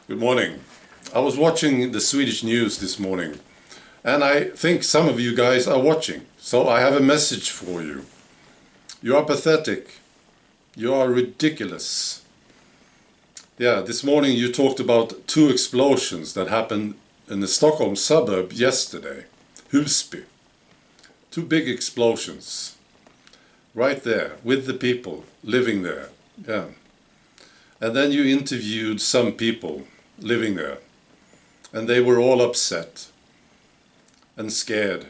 Good morning. I was watching the Swedish news this morning, and I think some of you guys are watching, so I have a message for you. You are pathetic. You are ridiculous. Yeah, this morning you talked about 2 explosions that happened in the Stockholm suburb yesterday. Husby. 2 big explosions. Right there, with the people living there. Yeah. And then you interviewed some people living there, and they were all upset and scared.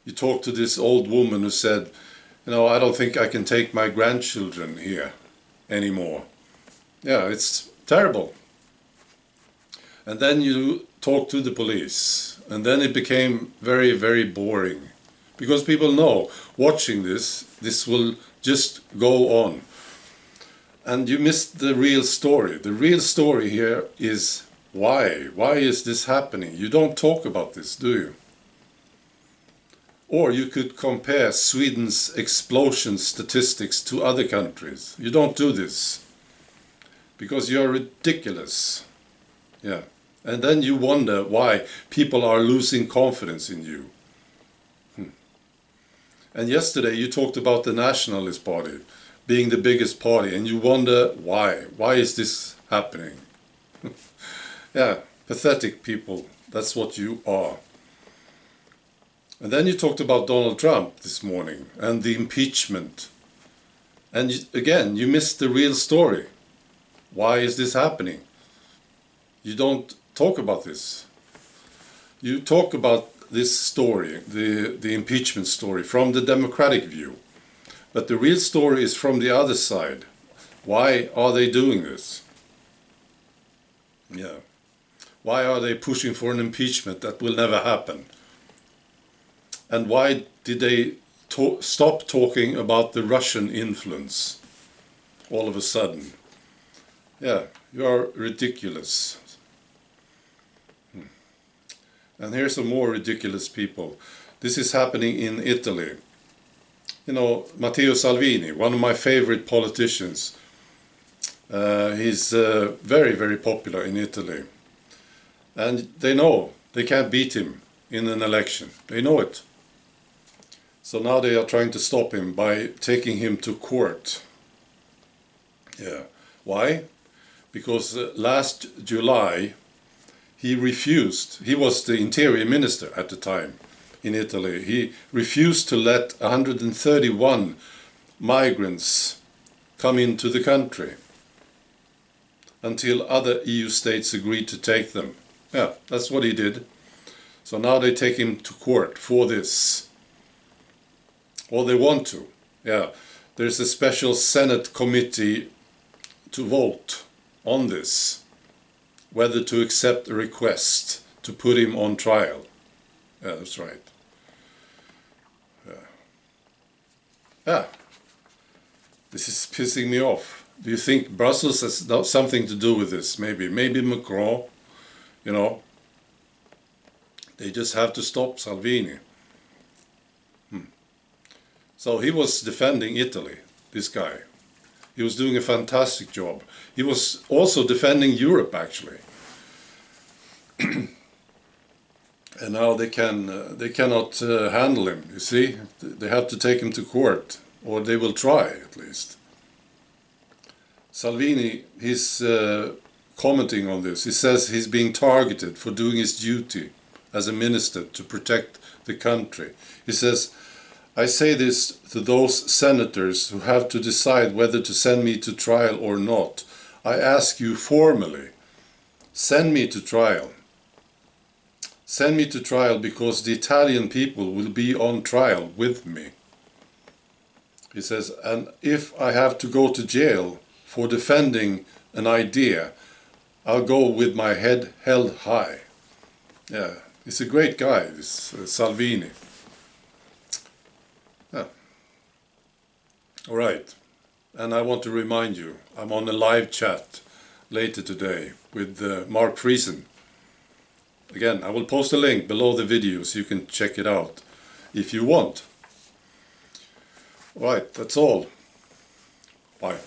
You talked to this old woman who said, I don't think I can take my grandchildren here anymore. Yeah, it's terrible. And then you talked to the police, and then it became very, very boring. Because people know, watching this will just go on. And you missed the real story. The real story here is why? Why is this happening? You don't talk about this, do you? Or you could compare Sweden's explosion statistics to other countries. You don't do this. Because you're ridiculous. Yeah. And then you wonder why people are losing confidence in you. And yesterday you talked about the Nationalist Party being the biggest party, and you wonder why. Why is this happening? Yeah, pathetic people. That's what you are. And then you talked about Donald Trump this morning and the impeachment. And again, you missed the real story. Why is this happening? You don't talk about this. You talk about this story, the impeachment story, from the Democratic view. But the real story is from the other side. Why are they doing this? Yeah. Why are they pushing for an impeachment that will never happen? And why did they stop talking about the Russian influence all of a sudden? Yeah, you are ridiculous. And here's some more ridiculous people. This is happening in Italy. Matteo Salvini, one of my favorite politicians. He's very, very popular in Italy. And they know they can't beat him in an election. They know it. So now they are trying to stop him by taking him to court. Yeah. Why? Because last July he refused. He was the interior minister at the time in Italy. He refused to let 131 migrants come into the country until other EU states agreed to take them. Yeah, that's what he did. So now they take him to court for this. Or they want to. Yeah, there's a special Senate committee to vote on this, whether to accept a request to put him on trial. Yeah, that's right. Yeah, this is pissing me off. Do you think Brussels has something to do with this? Maybe Macron, They just have to stop Salvini. So he was defending Italy, this guy. He was doing a fantastic job. He was also defending Europe, actually. And now they cannot handle him, you see. They have to take him to court, or they will try, at least. Salvini, he's commenting on this. He says he's being targeted for doing his duty as a minister to protect the country. He says, I say this to those senators who have to decide whether to send me to trial or not. I ask you formally, send me to trial. Send me to trial because the Italian people will be on trial with me. He says, and if I have to go to jail for defending an idea, I'll go with my head held high. Yeah, he's a great guy, this Salvini. Yeah. All right. And I want to remind you, I'm on a live chat later today with Mark Friesen. Again, I will post a link below the video so you can check it out if you want. All right, that's all. Bye.